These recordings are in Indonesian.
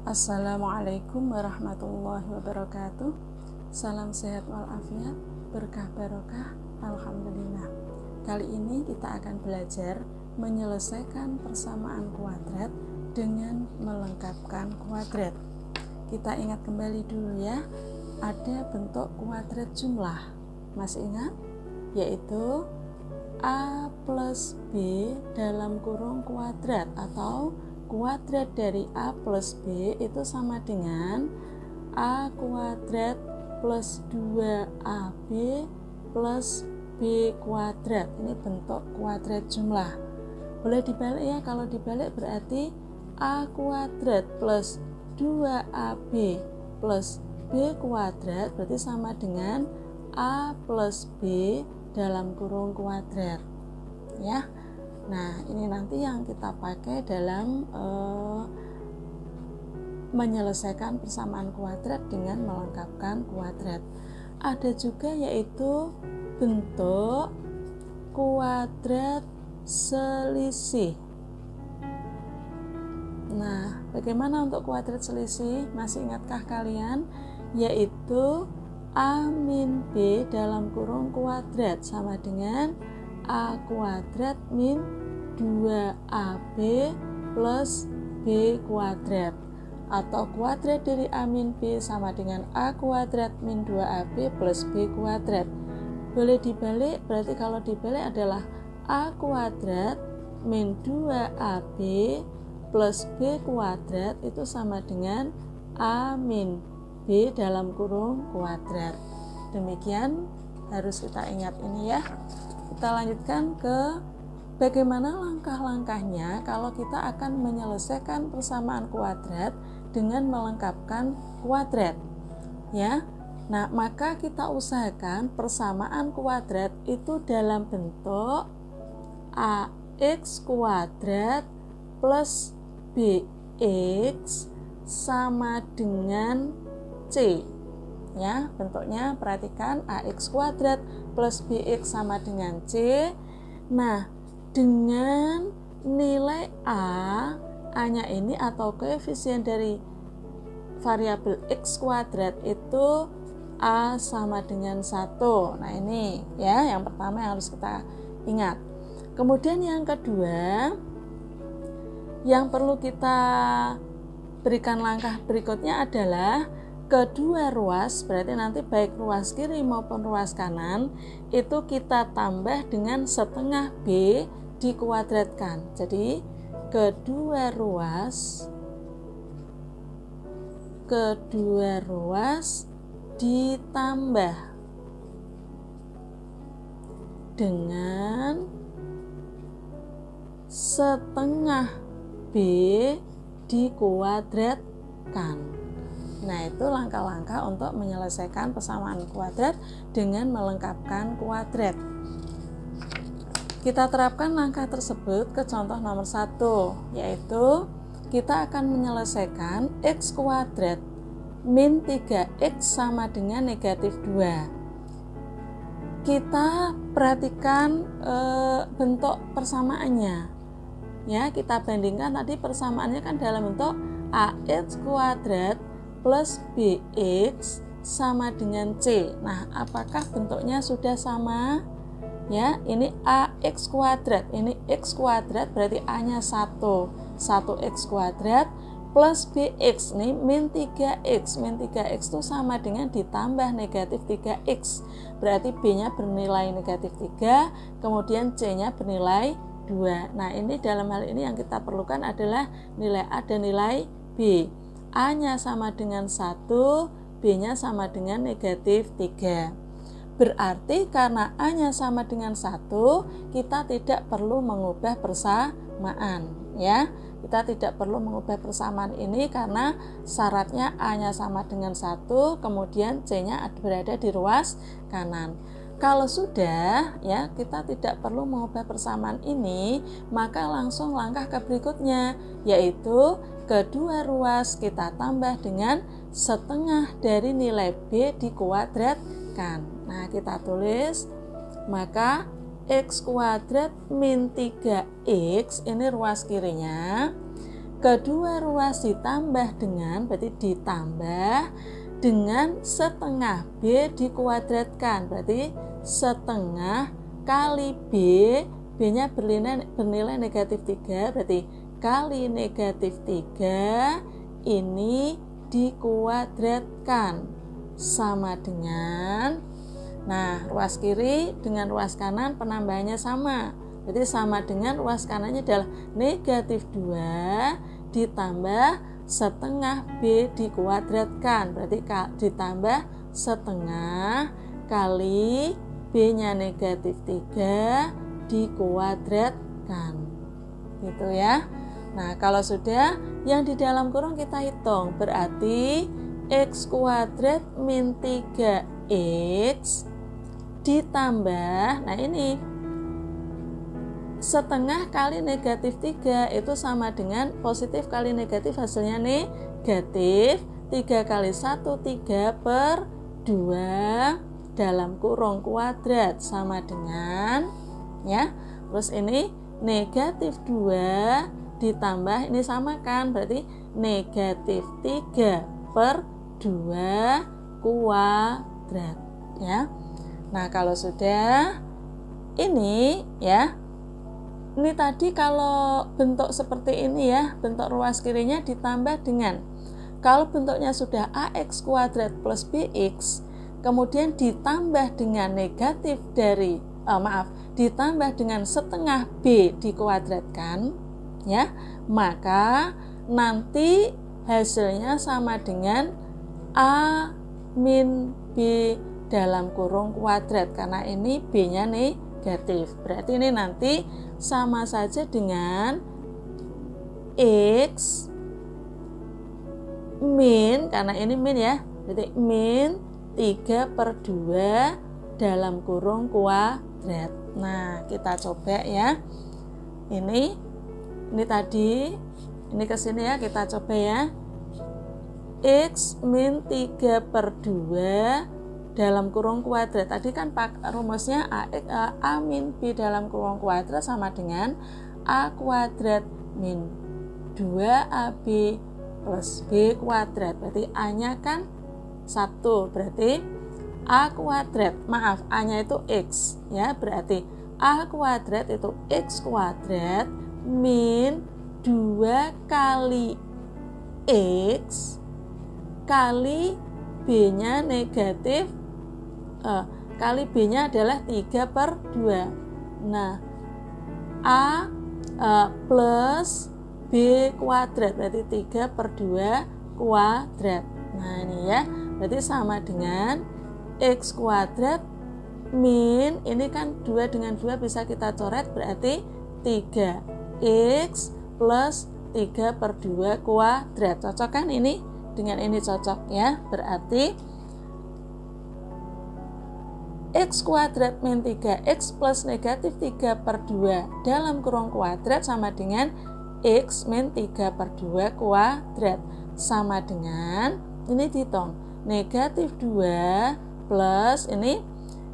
Assalamualaikum warahmatullahi wabarakatuh. Salam sehat walafiat, berkah barokah, alhamdulillah. Kali ini kita akan belajar menyelesaikan persamaan kuadrat dengan melengkapkan kuadrat. Kita ingat kembali dulu ya, ada bentuk kuadrat jumlah. Masih ingat? Yaitu A plus B dalam kurung kuadrat, atau kuadrat dari A plus B itu sama dengan A kuadrat plus 2AB plus B kuadrat. Ini bentuk kuadrat jumlah. Boleh dibalik ya, kalau dibalik berarti A kuadrat plus 2AB plus B kuadrat berarti sama dengan A plus B dalam kurung kuadrat ya. Nah, ini nanti yang kita pakai dalam menyelesaikan persamaan kuadrat dengan melengkapkan kuadrat. Ada juga yaitu bentuk kuadrat selisih. Nah, bagaimana untuk kuadrat selisih? Masih ingatkah kalian? Yaitu A min B dalam kurung kuadrat sama dengan A kuadrat min 2AB plus B kuadrat, atau kuadrat dari A min B sama dengan A kuadrat min 2AB plus B kuadrat. Boleh dibalik, berarti kalau dibalik adalah A kuadrat min 2AB plus B kuadrat itu sama dengan A min B dalam kurung kuadrat. Demikian harus kita ingat ini ya. Kita lanjutkan ke bagaimana langkah-langkahnya kalau kita akan menyelesaikan persamaan kuadrat dengan melengkapkan kuadrat ya. Nah, maka kita usahakan persamaan kuadrat itu dalam bentuk AX kuadrat plus BX sama dengan C ya. Bentuknya perhatikan, AX kuadrat plus BX sama dengan C. Nah, dengan nilai A-nya ini atau koefisien dari variabel X kuadrat itu A sama dengan 1. Nah, ini ya yang pertama yang harus kita ingat. Kemudian yang kedua, yang perlu kita berikan langkah berikutnya adalah kedua ruas, berarti nanti baik ruas kiri maupun ruas kanan itu kita tambah dengan setengah B dikuadratkan. Jadi kedua ruas ditambah dengan setengah B dikuadratkan. Nah, itu langkah-langkah untuk menyelesaikan persamaan kuadrat dengan melengkapkan kuadrat. Kita terapkan langkah tersebut ke contoh nomor 1, yaitu kita akan menyelesaikan X kuadrat min 3X sama dengan negatif 2. Kita perhatikan bentuk persamaannya ya. Kita bandingkan tadi persamaannya kan dalam bentuk AX kuadrat plus BX sama dengan C. Nah, apakah bentuknya sudah sama? Ya, ini AX kuadrat, ini X kuadrat berarti A-nya 1 1X kuadrat plus BX ini min 3X. Min 3X itu sama dengan ditambah negatif 3X. Berarti B-nya bernilai negatif 3, kemudian C-nya bernilai 2. Nah, ini dalam hal ini yang kita perlukan adalah nilai A dan nilai B. A-nya sama dengan 1, B-nya sama dengan negatif 3. Berarti karena A-nya sama dengan 1, kita tidak perlu mengubah persamaan ya. Kita tidak perlu mengubah persamaan ini karena syaratnya A-nya sama dengan 1, kemudian C-nya berada di ruas kanan. Kalau sudah ya, kita tidak perlu mengubah persamaan ini, maka langsung langkah ke berikutnya, yaitu kedua ruas kita tambah dengan setengah dari nilai B dikuadratkan. Nah, kita tulis, maka X kuadrat min 3X ini ruas kirinya kedua ruas ditambah dengan, berarti ditambah dengan setengah B dikuadratkan, berarti setengah kali B, B-nya bernilai negatif 3, berarti kali negatif 3 ini dikuadratkan sama dengan, nah ruas kiri dengan ruas kanan penambahannya sama, berarti sama dengan ruas kanannya adalah negatif 2 ditambah setengah B dikuadratkan, berarti ditambah setengah kali B-nya negatif 3 dikuadratkan, gitu ya. Nah, kalau sudah, yang di dalam kurung kita hitung, berarti X kuadrat min 3X ditambah, nah ini setengah kali negatif 3 itu sama dengan positif kali negatif hasilnya negatif, 3 kali 1 3 per 2 dalam kurung kuadrat sama dengan, ya, terus ini negatif 2 ditambah, ini sama kan, berarti negatif 3 per 2 kuadrat, ya. Nah, kalau sudah ini, ya, ini tadi kalau bentuk seperti ini, ya, bentuk ruas kirinya ditambah dengan, kalau bentuknya sudah AX kuadrat plus BX kemudian ditambah dengan negatif dari ditambah dengan setengah B dikuadratkan, ya, maka nanti hasilnya sama dengan A min B dalam kurung kuadrat, karena ini B-nya negatif, berarti ini nanti sama saja dengan X min, karena ini min, ya, berarti min 3 per 2 dalam kurung kuadrat. Nah, kita coba, ya, ini tadi, ini ke sini, ya, kita coba, ya. X min 3 per 2 dalam kurung kuadrat. Tadi kan rumusnya A min B dalam kurung kuadrat sama dengan A kuadrat min 2AB plus B kuadrat. Berarti A-nya kan 1, berarti A kuadrat, A-nya itu X, ya, berarti A kuadrat itu X kuadrat min 2 kali X kali B-nya negatif, kali B-nya adalah 3 per 2. Nah, A plus B kuadrat, berarti 3 per 2 kuadrat. Nah, ini, ya, berarti sama dengan X kuadrat min, ini kan 2 dengan 2 bisa kita coret, berarti 3X plus 3 per 2 kuadrat. Cocok kan ini? Dengan ini cocok, ya. Berarti X kuadrat min 3X plus negatif 3 per 2 dalam kurung kuadrat sama dengan X min 3 per 2 kuadrat. Sama dengan, ini dihitung, negatif 2 plus ini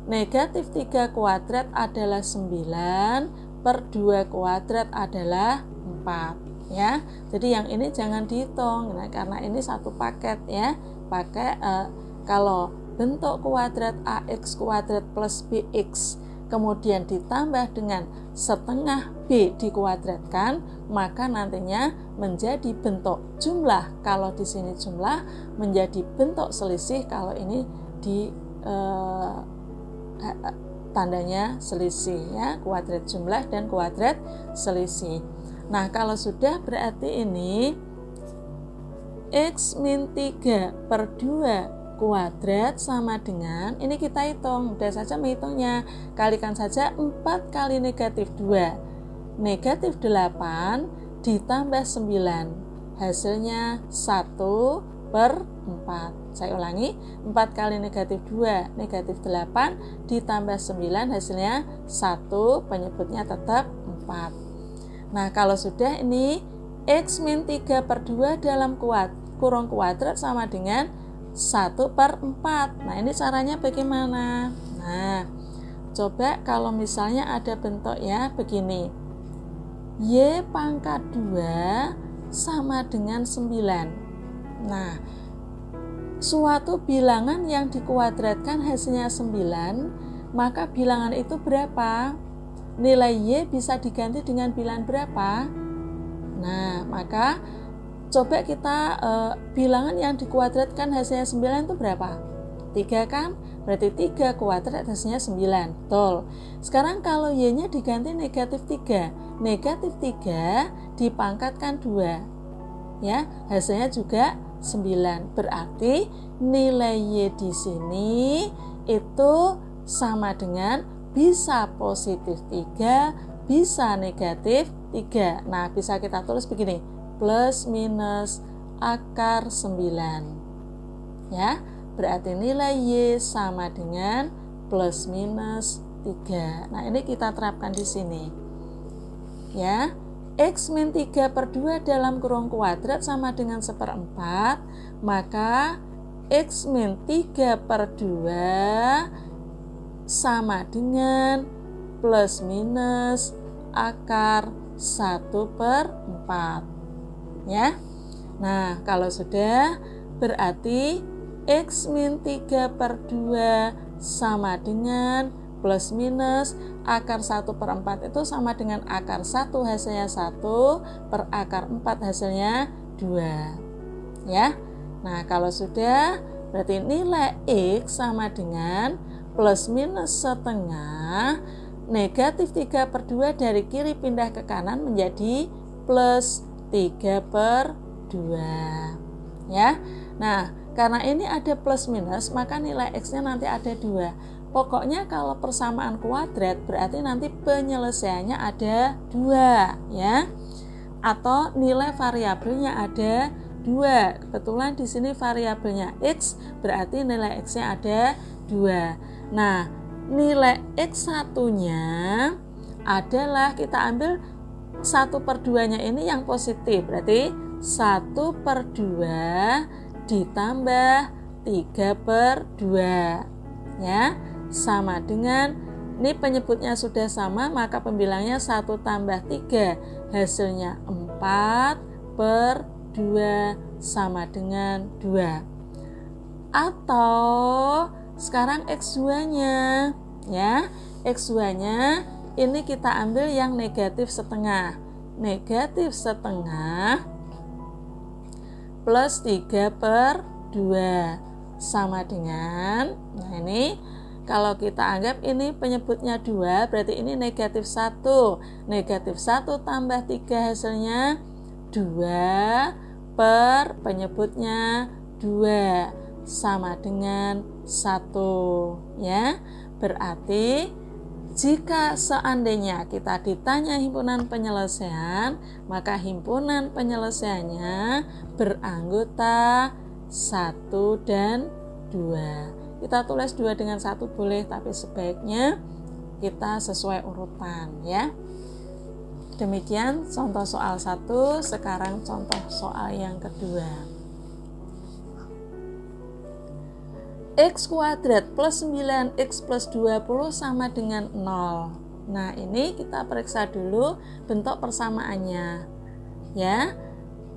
negatif 3 kuadrat adalah 9 per 2 kuadrat adalah 4, ya. Jadi yang ini jangan dihitung, nah, karena ini satu paket, ya. Pakai kalau bentuk kuadrat AX kuadrat plus BX kemudian ditambah dengan setengah B dikuadratkan, maka nantinya menjadi bentuk jumlah. Kalau di sini jumlah, menjadi bentuk selisih kalau ini di tandanya selisih, ya, kuadrat jumlah dan kuadrat selisih. Nah, kalau sudah berarti ini X min 3 per 2 kuadrat sama dengan, ini kita hitung, mudah saja menghitungnya, kalikan saja 4 kali negatif 2, negatif 8 ditambah 9, hasilnya 1 per 4. Saya ulangi, 4 kali negatif 2, negatif 8 ditambah 9, hasilnya 1, penyebutnya tetap 4. Nah, kalau sudah ini X min 3 per 2 dalam kurung kuadrat sama dengan 1 per 4. Nah, ini caranya bagaimana? Nah, coba kalau misalnya ada bentuk, ya, begini. Y pangkat 2 sama dengan 9. Nah, suatu bilangan yang dikuadratkan hasilnya 9, maka bilangan itu berapa? Nilai Y bisa diganti dengan bilangan berapa? Nah, maka coba kita bilangan yang dikuadratkan hasilnya 9 itu berapa? 3 kan? Berarti 3 kuadrat hasilnya 9. Betul. Sekarang kalau Y-nya diganti negatif 3. Negatif 3 dipangkatkan 2. Ya, hasilnya juga 9. Berarti nilai Y di sini itu sama dengan bisa positif 3, bisa negatif 3. Nah, bisa kita tulis begini, plus minus akar 9. Ya, berarti nilai Y sama dengan plus minus 3. Nah, ini kita terapkan di sini. Ya, X min 3 per 2 dalam kurung kuadrat sama dengan 1/4, maka X min 3 per 2 sama dengan plus minus akar 1/4. Ya. Nah, kalau sudah, berarti X min 3 per 2 sama dengan plus minus akar 1/4 itu sama dengan akar 1 hasilnya 1 per akar 4 hasilnya 2. Ya. Nah, kalau sudah, berarti nilai X sama dengan plus minus setengah negatif 3 per 2 dari kiri pindah ke kanan menjadi plus 3 per 2. Ya. Nah, karena ini ada plus minus, maka nilai X-nya nanti ada 2. Pokoknya kalau persamaan kuadrat berarti nanti penyelesaiannya ada 2, ya. Atau nilai variabelnya ada 2. Kebetulan di sini variabelnya X, berarti nilai X-nya ada 2. Nah, nilai X1-nya adalah kita ambil 1/2-nya ini yang positif, berarti 1/2 ditambah 3/2, ya, sama dengan, ini penyebutnya sudah sama, maka pembilangnya 1 tambah 3 hasilnya 4/2 sama dengan 2. Atau sekarang X2-nya, ya, X2-nya ini kita ambil yang negatif setengah. Negatif setengah plus 3/2 sama dengan, nah ini kalau kita anggap ini penyebutnya 2, berarti ini negatif 1. Negatif 1 tambah 3 hasilnya 2 per penyebutnya 2 sama dengan 1. Ya, berarti jika seandainya kita ditanya himpunan penyelesaian, maka himpunan penyelesaiannya beranggota 1 dan 2. Kita tulis 2 dengan 1 boleh, tapi sebaiknya kita sesuai urutan, ya. Demikian contoh soal 1, sekarang contoh soal yang kedua. X kuadrat plus 9X plus 20 sama dengan 0. Nah, ini kita periksa dulu bentuk persamaannya, ya.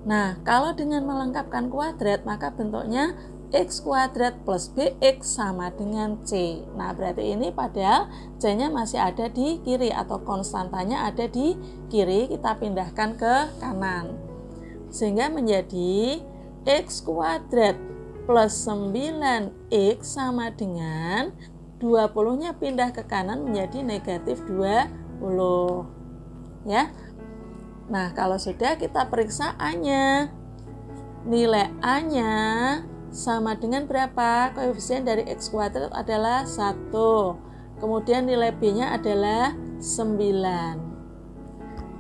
Nah, kalau dengan melengkapkan kuadrat, maka bentuknya X kuadrat plus BX sama dengan C. Nah, berarti ini padahal C-nya masih ada di kiri atau konstantanya ada di kiri, kita pindahkan ke kanan. Sehingga menjadi X kuadrat plus 9X sama dengan 20-nya pindah ke kanan menjadi negatif 20. Ya. Nah, kalau sudah kita periksa A-nya. Nilai A-nya sama dengan berapa? Koefisien dari X kuadrat adalah 1. Kemudian nilai B-nya adalah 9.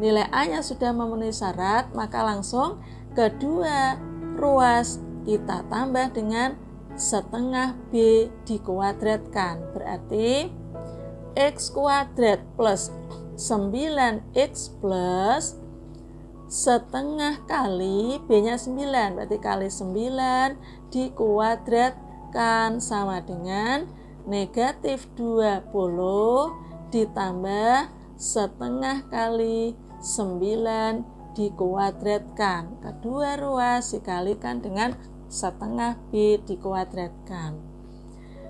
Nilai A-nya sudah memenuhi syarat, maka langsung kedua ruas kita tambah dengan setengah B dikuadratkan. Berarti X kuadrat plus 9X plus setengah kali B-nya 9, berarti kali 9 dikuadratkan sama dengan negatif 20 ditambah setengah kali 9 dikuadratkan. Kedua ruas dikalikan dengan setengah B dikuadratkan.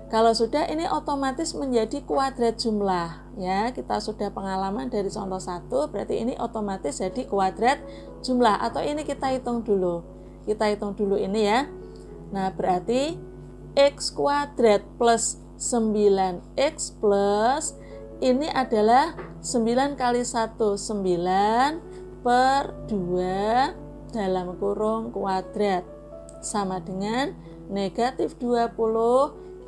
Kalau sudah, ini otomatis menjadi kuadrat jumlah ya. Kita sudah pengalaman dari contoh 1, berarti ini otomatis jadi kuadrat jumlah. Atau ini kita hitung dulu. Kita hitung dulu ini ya. Nah, berarti X kuadrat plus 9X plus ini adalah 9 kali 1 9 per 2 dalam kurung kuadrat sama dengan negatif 20,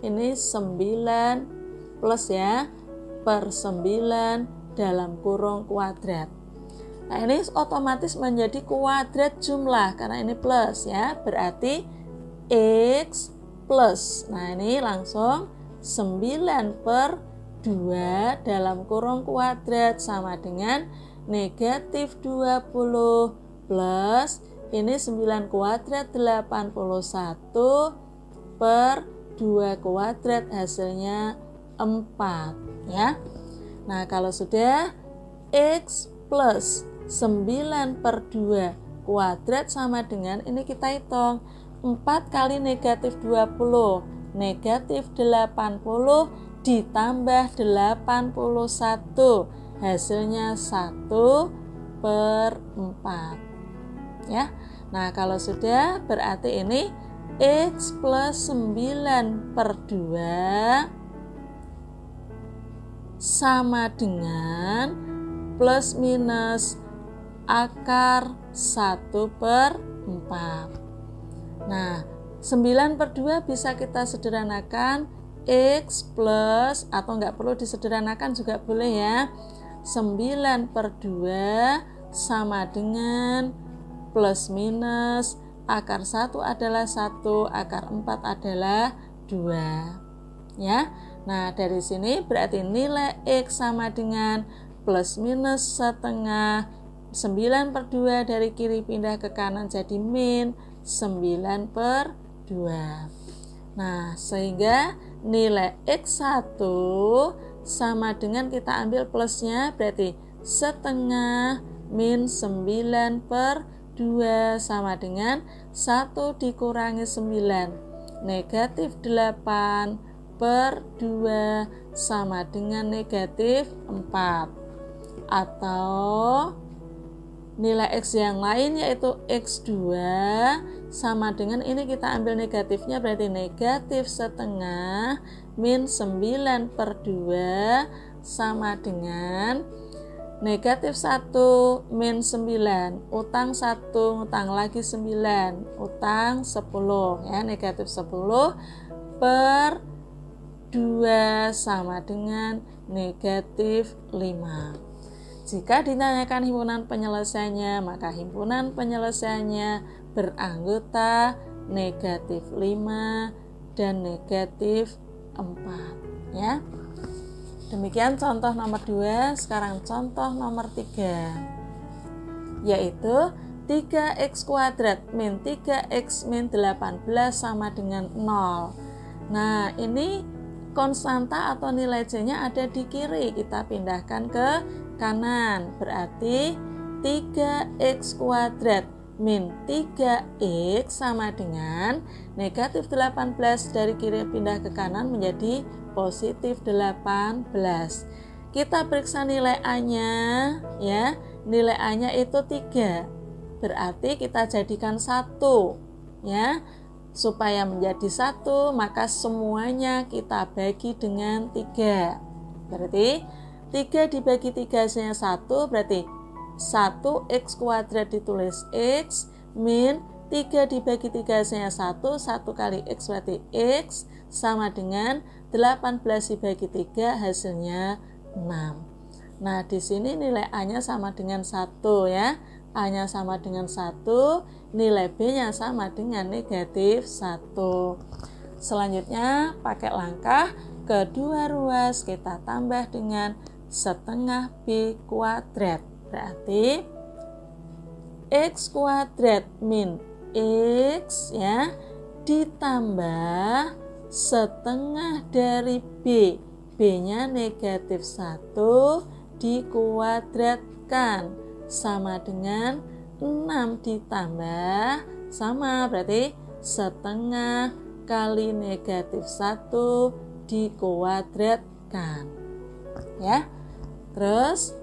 ini 9 plus ya per 9 dalam kurung kuadrat. Nah, ini otomatis menjadi kuadrat jumlah karena ini plus ya, berarti X plus. Nah, ini langsung 9 per 2 dalam kurung kuadrat sama dengan negatif 20 plus ini 9 kuadrat 81 per 2 kuadrat hasilnya 4 ya. Nah, kalau sudah X plus 9 per 2 kuadrat sama dengan ini kita hitung 4 kali negatif 20 negatif 80 ditambah 81 hasilnya 1 per 4 ya. Nah, kalau sudah berarti ini X plus 9 per 2 sama dengan plus minus akar 1 per 4. Nah, 9 per 2 bisa kita sederhanakan X plus, atau nggak perlu disederhanakan juga boleh ya, 9 per 2 sama dengan plus minus akar 1 adalah 1, akar 4 adalah 2 ya. Nah, dari sini berarti nilai X sama dengan plus minus setengah 9 per 2 dari kiri pindah ke kanan jadi min 9 per 2. Nah, sehingga nilai X1 sama dengan kita ambil plusnya berarti setengah min 9 per 2 sama dengan 1 dikurangi 9 negatif 8 per 2 sama dengan negatif 4. Atau nilai X yang lain yaitu X2 sama dengan ini kita ambil negatifnya berarti negatif setengah min 9 per 2 sama dengan negatif 1 min 9, utang 1, utang lagi 9, utang 10 ya, negatif 10 per 2 sama dengan negatif 5. Jika ditanyakan himpunan penyelesaiannya, maka himpunan penyelesaiannya beranggota negatif 5 dan negatif 4 ya. Demikian contoh nomor 2. Sekarang contoh nomor 3, yaitu 3x kuadrat min 3x min 18 sama dengan 0. Nah, ini konstanta atau nilai C-nya ada di kiri, kita pindahkan ke kanan. Berarti 3x kuadrat min 3x sama dengan negatif 18 dari kiri pindah ke kanan menjadi positif 18. Kita periksa nilai A-nya ya. Nilai A-nya itu 3. Berarti kita jadikan 1 ya. Supaya menjadi 1 maka semuanya kita bagi dengan 3. Berarti 3 dibagi 3 hasilnya 1, berarti 1x kuadrat ditulis x min 3 dibagi 3 hasilnya 1, 1 kali x berarti x sama dengan 18 dibagi 3 hasilnya 6. Nah, di sini nilai A-nya sama dengan 1 ya. A-nya sama dengan 1, nilai B-nya sama dengan negatif 1. Selanjutnya pakai langkah kedua ruas kita tambah dengan setengah B kuadrat. Berarti X kuadrat min X ya ditambah setengah dari B. B-nya negatif 1 dikuadratkan sama dengan 6 ditambah sama berarti setengah kali negatif 1 dikuadratkan. Ya. Terus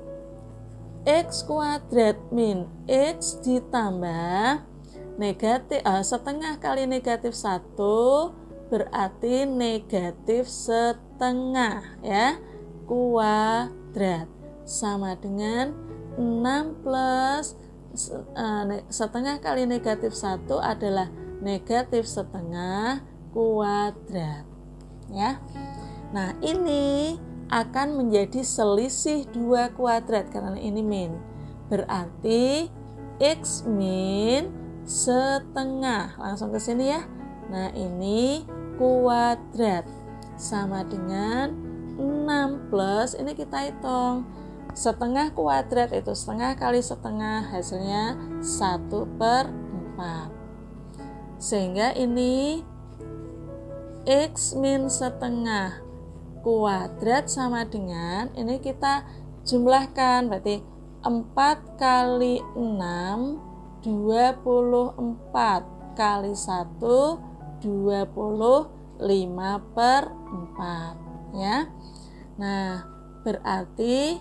X kuadrat min X ditambah setengah kali negatif 1 berarti negatif setengah ya, kuadrat sama dengan 6 plus setengah kali negatif 1 adalah negatif setengah kuadrat ya. Nah ini akan menjadi selisih 2 kuadrat karena ini min, berarti X min setengah, langsung ke sini ya. Nah ini kuadrat sama dengan 6 plus, ini kita hitung setengah kuadrat itu setengah kali setengah, hasilnya 1/4. Sehingga ini X min setengah kuadrat sama dengan, ini kita jumlahkan berarti 4 kali 6 24 kali 1 25/4 ya. Nah berarti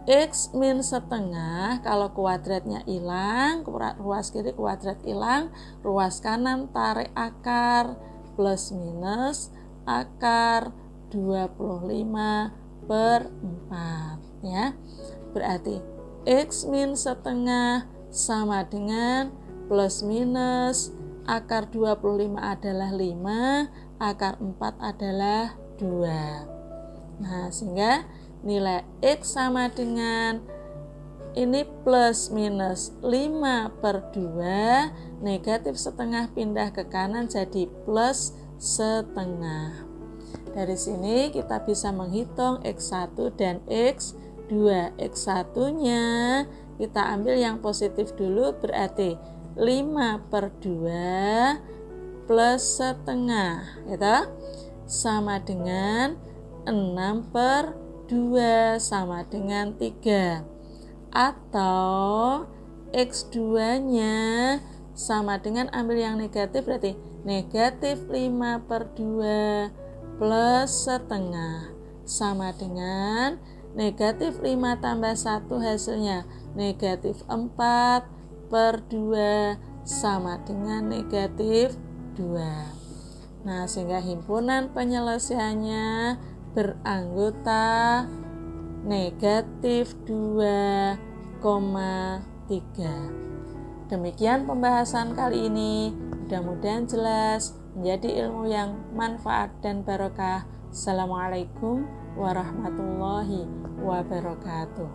X min setengah, kalau kuadratnya hilang, ruas kiri kuadrat hilang, ruas kanan tarik akar, plus minus akar 25/4 ya. Berarti X min setengah sama dengan plus minus akar 25 adalah 5, akar 4 adalah 2. Nah sehingga nilai X sama dengan ini plus minus 5/2, negatif setengah pindah ke kanan jadi plus setengah. Dari sini kita bisa menghitung X1 dan X2. X1 nya kita ambil yang positif dulu, berarti 5/2 plus setengah gitu, sama dengan 6/2 sama dengan 3. Atau X2 nya sama dengan, ambil yang negatif berarti negatif 5/2 plus setengah sama dengan negatif 5 tambah 1 hasilnya negatif 4/2 sama dengan negatif 2. Nah sehingga himpunan penyelesaiannya beranggota negatif 2,3. Demikian pembahasan kali ini, mudah-mudahan jelas, menjadi ilmu yang manfaat dan barokah. Assalamualaikum warahmatullahi wabarakatuh.